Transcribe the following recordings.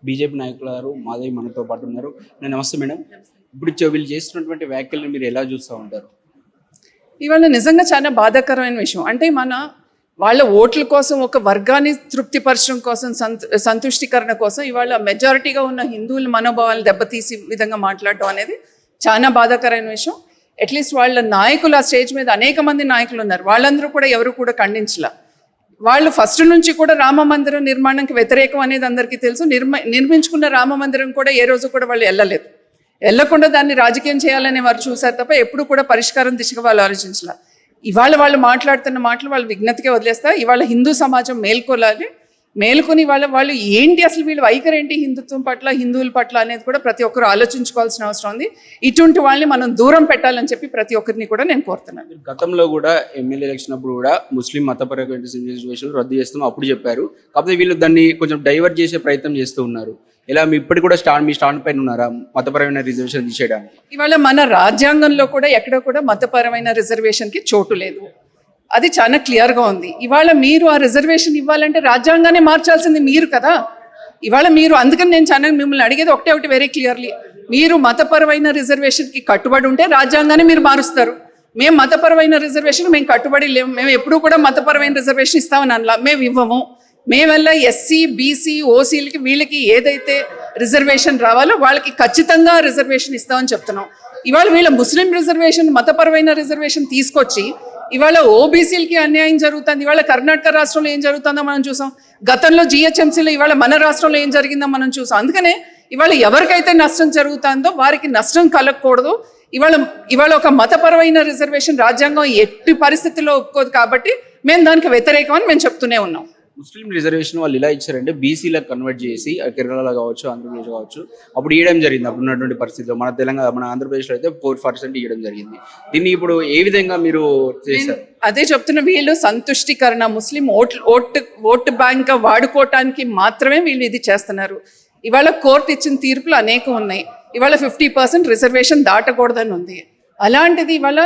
BJP నాయకులు మాధవి మనతో పాటు ఉన్నారు. నమస్తే మేడం. ఇప్పుడు వీళ్ళు చేస్తున్నటువంటి వ్యాఖ్యలను మీరు ఎలా చూస్తూ ఉంటారు? ఇవాళ నిజంగా చాలా బాధాకరమైన విషయం. అంటే వాళ్ళ ఓట్ల కోసం, ఒక వర్గాన్ని తృప్తిపరచడం కోసం, సంతుష్టికరణ కోసం ఇవాళ మెజారిటీగా ఉన్న హిందువుల మనోభావాలు దెబ్బతీసి విధంగా మాట్లాడటం అనేది చాలా బాధాకరమైన విషయం. అట్లీస్ట్ వాళ్ళ నాయకులు ఆ స్టేజ్ మీద అనేక మంది నాయకులు ఉన్నారు, వాళ్ళందరూ కూడా ఎవరు కూడా ఖండించలా. వాళ్ళు ఫస్ట్ నుంచి కూడా రామ మందిరం నిర్మాణానికి వ్యతిరేకం అనేది అందరికీ తెలుసు. నిర్మించుకున్న రామ మందిరం కూడా ఏ రోజు కూడా వాళ్ళు వెళ్ళలేదు. వెళ్ళకుండా దాన్ని రాజకీయం చేయాలని వారు చూశారు తప్ప ఎప్పుడు కూడా పరిష్కారం దిశగా వాళ్ళు ఆలోచించాల. ఇవాళ వాళ్ళు మాట్లాడుతున్న మాటలు వాళ్ళు విజ్ఞతకే వదిలేస్తారు. ఇవాళ హిందూ సమాజం మేల్కొలాలి. మేల్కొని వాళ్ళు ఏంటి అసలు వీళ్ళు వైఖరి ఏంటి హిందుత్వం పట్ల, హిందువుల పట్ల అనేది కూడా ప్రతి ఒక్కరు ఆలోచించుకోవాల్సిన అవసరం ఉంది. ఇటువంటి వాళ్ళని మనం దూరం పెట్టాలని చెప్పి ప్రతి ఒక్కరిని కూడా నేను కోరుతున్నాను. గతంలో కూడా ఎమ్మెల్యే ఎలక్షన్ అప్పుడు కూడా ముస్లిం మతపరమైన రిజర్వేషన్లు రద్దు చేస్తాం అప్పుడు చెప్పారు. కాకపోతే వీళ్ళు దాన్ని కొంచెం డైవర్ట్ చేసే ప్రయత్నం చేస్తూ ఉన్నారు. ఇలా ఇప్పటికి కూడా మీ స్టాండ్ పైన ఉన్నారా మతపరమైన రిజర్వేషన్ తీసేయడానికి? ఇవాళ మన రాజ్యాంగంలో కూడా ఎక్కడ కూడా మతపరమైన రిజర్వేషన్కి చోటు లేదు. అది చాలా క్లియర్గా ఉంది. ఇవాళ మీరు ఆ రిజర్వేషన్ ఇవ్వాలంటే రాజ్యాంగాన్ని మార్చాల్సింది మీరు కదా. ఇవాళ మీరు, అందుకని నేను చాలా మిమ్మల్ని అడిగేది ఒకటి వెరీ క్లియర్లీ, మీరు మతపరమైన రిజర్వేషన్కి కట్టుబడి ఉంటే రాజ్యాంగాన్ని మీరు మారుస్తారు. మేము మతపరమైన రిజర్వేషన్ మేము కట్టుబడి లేము. మేము ఎప్పుడూ కూడా మతపరమైన రిజర్వేషన్ ఇస్తామని అనలా, మేము ఇవ్వము. మేవల్ల ఎస్సీ, బీసీ, ఓసీలకి వీళ్ళకి ఏదైతే రిజర్వేషన్ రావాలో వాళ్ళకి ఖచ్చితంగా రిజర్వేషన్ ఇస్తామని చెప్తున్నాం. ఇవాళ వీళ్ళ ముస్లిం రిజర్వేషన్, మతపరమైన రిజర్వేషన్ తీసుకొచ్చి ఇవాళ ఓబీసీలకి అన్యాయం జరుగుతుంది. ఇవాళ కర్ణాటక రాష్ట్రంలో ఏం జరుగుతుందో మనం చూసాం. గతంలో జిహెచ్ఎంసీలో ఇవాళ మన రాష్ట్రంలో ఏం జరిగిందో మనం చూసాం. అందుకనే ఇవాళ ఎవరికైతే నష్టం జరుగుతుందో వారికి నష్టం కలగకూడదు. ఇవాళ ఒక మతపరమైన రిజర్వేషన్ రాజ్యాంగం ఎట్టి పరిస్థితుల్లో ఒప్పుకోదు. కాబట్టి మేము దానికి వ్యతిరేకం అని మేము చెప్తూనే ఉన్నాం. ముస్లిం రిజర్వేషన్ వాళ్ళు ఇలా ఇచ్చారంటే బీసీలకు కన్వర్ట్ చేసి కేరళలో కావచ్చు, ఆంధ్రప్రదేశ్ కావచ్చు, అప్పుడు ఇవ్వడం జరిగింది. అప్పుడు ఉన్నటువంటి పరిస్థితిలో మన ఆంధ్రప్రదేశ్లో అయితే 4% ఇవ్వడం జరిగింది. దీన్ని ఇప్పుడు ఏ విధంగా మీరు చేశారు? అదే చెప్తున్న, వీళ్ళు సంతుష్టికరణ, ముస్లిం ఓటు బ్యాంక్ వాడుకోవటానికి మాత్రమే వీళ్ళు ఇది చేస్తున్నారు. ఇవాళ కోర్టు ఇచ్చిన తీర్పులు అనేకం ఉన్నాయి. ఇవాళ 50% రిజర్వేషన్ దాటకూడదని ఉంది. అలాంటిది ఇవాళ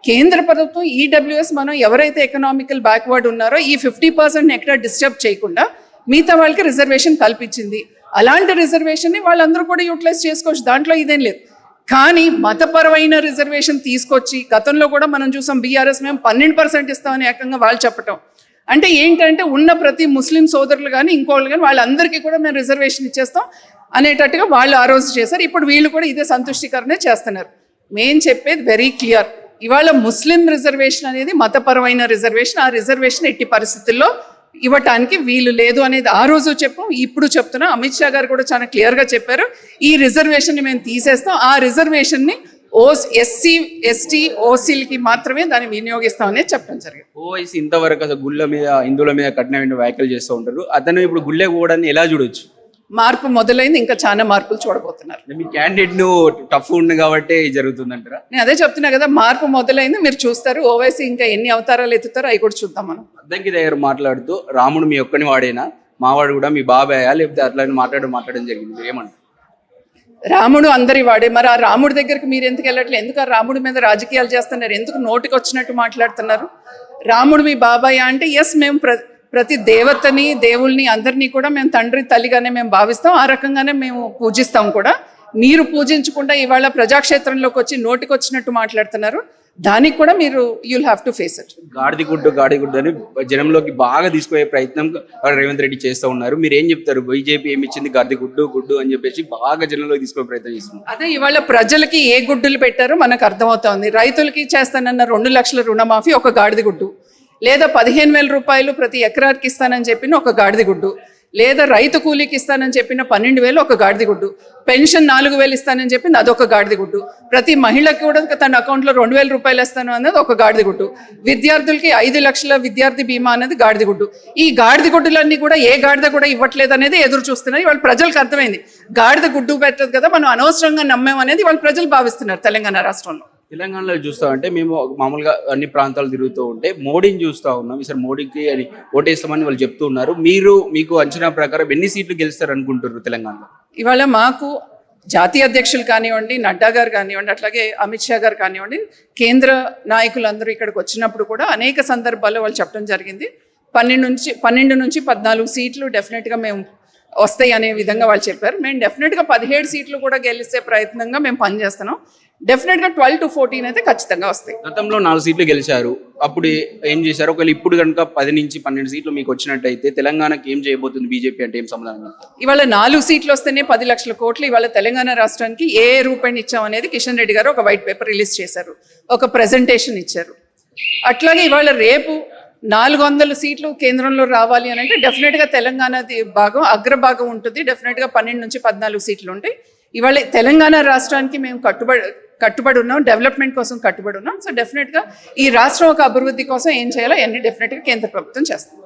కేంద్ర ప్రభుత్వం ఈడబ్ల్యూఎస్ మనం ఎవరైతే ఎకనామికల్ బ్యాక్వర్డ్ ఉన్నారో ఈ 50% ఎక్కడ డిస్టర్బ్ చేయకుండా మిగతా వాళ్ళకి రిజర్వేషన్ కల్పించింది. అలాంటి రిజర్వేషన్ని వాళ్ళందరూ కూడా యూటిలైజ్ చేసుకోవచ్చు, దాంట్లో ఇదేం లేదు. కానీ మతపరమైన రిజర్వేషన్ తీసుకొచ్చి గతంలో కూడా మనం చూసాం, బీఆర్ఎస్ మేము 12% ఇస్తామని ఏకంగా వాళ్ళు చెప్పటం. అంటే ఏంటంటే ఉన్న ప్రతి ముస్లిం సోదరులు కానీ ఇంకోళ్ళు కానీ వాళ్ళందరికీ కూడా మేము రిజర్వేషన్ ఇచ్చేస్తాం అనేటట్టుగా వాళ్ళు ఆ రోజు చేశారు. ఇప్పుడు వీళ్ళు కూడా ఇదే సంతుష్టికరణే చేస్తున్నారు. మేము చెప్పేది వెరీ క్లియర్, ఇవాళ ముస్లిం రిజర్వేషన్ అనేది మతపరమైన రిజర్వేషన్. ఆ రిజర్వేషన్ ఎట్టి పరిస్థితుల్లో ఇవ్వటానికి వీలు లేదు అనేది ఆ రోజు చెప్పాం, ఇప్పుడు చెప్తున్నాం. అమిత్ షా గారు కూడా చాలా క్లియర్గా చెప్పారు, ఈ రిజర్వేషన్ని మేము తీసేస్తాం, ఆ రిజర్వేషన్ని ఎస్సీ, ఎస్టీ, ఓసీలకి మాత్రమే దాన్ని వినియోగిస్తాం అనేది చెప్పడం జరిగింది. ఓవైసీ ఇంతవరకు అసలు గుళ్ళ మీద, హిందువుల మీద కఠినమైన వ్యాఖ్యలు చేస్తూ ఉంటారు. అతను ఇప్పుడు గుళ్ళే పోవడాన్ని ఎలా చూడొచ్చు? మార్పు మొదలైంది, ఇంకా చాలా మార్పులు చూడబోతున్నారు. మీ క్యాండిడేట్ టఫ్ ఉంది కాబట్టి జరుగుతుందంటారా? నేను అదే చెప్తున్నా కదా, మార్పు మొదలైంది, మీరు చూస్తారు. ఓవైసీ ఇంకా ఎన్ని అవతారాలు ఎత్తుతారో అవి కూడా చూద్దాం. మనం అద్దంకి దగ్గర మాట్లాడుతూ రాముడు మీ ఒక్కని వాడేనా, మావాడు కూడా మీ బాబాయా, లేకపోతే అట్లా మాట్లాడడం జరిగింది, మీరు ఏమంటారు? రాముడు అందరి వాడే, మరి ఆ రాముడి దగ్గరికి మీరు ఎందుకు వెళ్ళట్లేదు? ఎందుకు ఆ రాముడి మీద రాజకీయాలు చేస్తున్నారు? ఎందుకు నోటికి వచ్చినట్టు మాట్లాడుతున్నారు? రాముడు మీ బాబాయ్ అంటే ఎస్, మేము ప్రతి దేవతని, దేవుల్ని, అందరినీ కూడా మేము తండ్రి, తల్లిగానే మేము భావిస్తాం. ఆ రకంగానే మేము పూజిస్తాం కూడా. మీరు పూజించకుండా ఇవాళ ప్రజాక్షేత్రంలోకి వచ్చి నోటికి వచ్చినట్టు మాట్లాడుతున్నారు. దానికి కూడా మీరు you'll have to face it. గాడిగుడ్డు అని జనంలోకి బాగా తీసుకునే ప్రయత్నం రేవంత్ రెడ్డి చేస్తూ ఉన్నారు. మీరు ఏం చెప్తారు? బీజేపీ ఏమి ఇచ్చింది? గుడ్డు అని చెప్పేసి బాగా జనంలోకి తీసుకునే ప్రయత్నం చేస్తున్నారు. అదే ఇవాళ ప్రజలకి ఏ గుడ్డులు పెట్టారో మనకు అర్థమవుతోంది. రైతులకి చేస్తానన్న 2 లక్షల రుణమాఫీ ఒక గాడిద గుడ్డు, లేదా 15,000 రూపాయలు ప్రతి ఎకరానికి ఇస్తానని చెప్పిన ఒక గాడిద గుడ్డు, లేదా రైతు కూలీకి ఇస్తానని చెప్పిన 12,000 ఒక గాడిద గుడ్డు, పెన్షన్ 4,000 ఇస్తానని చెప్పింది అదొక గాడిద గుడ్డు, ప్రతి మహిళకి కూడా తన అకౌంట్లో 2,000 రూపాయలు ఇస్తాను అన్నది ఒక గాడిద గుడ్డు, విద్యార్థులకి 5 లక్షల విద్యార్థి బీమా అనేది గాడిద గుడ్డు. ఈ గాడిద గుడ్డులన్నీ కూడా ఏ గాడిద కూడా ఇవ్వట్లేదు అనేది ఎదురు చూస్తున్నారు. వాళ్ళ ప్రజలకు అర్థమైంది, గాడిద గుడ్డు పెట్టదు కదా, మనం అనవసరంగా నమ్మామనేది వాళ్ళ ప్రజలు భావిస్తున్నారు తెలంగాణ రాష్ట్రంలో. తెలంగాణలో చూస్తామంటే మేము మామూలుగా అన్ని ప్రాంతాలు తిరుగుతూ ఉంటే మోడీని చూస్తూ ఉన్నాం. ఈసారి మోడీకి అని ఓటేస్తామని వాళ్ళు చెప్తూ ఉన్నారు. మీకు అంచనా ప్రకారం ఎన్ని సీట్లు గెలుస్తారు అనుకుంటారు తెలంగాణలో? ఇవాళ మాకు జాతీయ అధ్యక్షులు కానివ్వండి, నడ్డా గారు కానివ్వండి, అట్లాగే అమిత్ షా గారు కానివ్వండి, కేంద్ర నాయకులందరూ ఇక్కడికి వచ్చినప్పుడు కూడా అనేక సందర్భాల్లో వాళ్ళు చెప్పడం జరిగింది, 12 నుంచి 14 సీట్లు డెఫినెట్గా మేము వస్తాయి అనే విధంగా వాళ్ళు చెప్పారు. మేము డెఫినెట్గా 17 సీట్లు కూడా గెలిచే ప్రయత్నంగా మేము పనిచేస్తున్నాం. డెఫినెట్గా 12 to 14 అయితే ఖచ్చితంగా వస్తాయి. గతంలో 4 సీట్లు గెలిచారు, అప్పుడు ఏం చేశారు? ఒకవేళ ఇప్పుడు కనుక 10 నుంచి 12 సీట్లు మీకు వచ్చినట్టయితే తెలంగాణకి ఏం చేయబోతుంది బీజేపీ అంటే ఏం సమాధానం చెప్తారు? ఇవాళ 4 సీట్లు వస్తేనే 10 లక్షల కోట్లు ఇవాళ తెలంగాణ రాష్ట్రానికి ఏ రూపాయలు ఇచ్చాం అనేది కిషన్ రెడ్డి గారు ఒక వైట్ పేపర్ రిలీజ్ చేశారు, ఒక ప్రెజెంటేషన్ ఇచ్చారు. అట్లాగే ఇవాళ రేపు 400 సీట్లు కేంద్రంలో రావాలి అని అంటే డెఫినెట్గా తెలంగాణది భాగం అగ్రభాగం ఉంటుంది. డెఫినెట్గా 12 నుంచి 14 సీట్లు ఉంటాయి. ఇవాళ తెలంగాణ రాష్ట్రానికి మేము కట్టుబడి ఉన్నాం, డెవలప్మెంట్ కోసం కట్టుబడి ఉన్నాం. సో డెఫినెట్గా ఈ రాష్ట్రం ఒక అభివృద్ధి కోసం ఏం చేయాలో అన్ని డెఫినెట్గా కేంద్ర ప్రభుత్వం చేస్తుంది.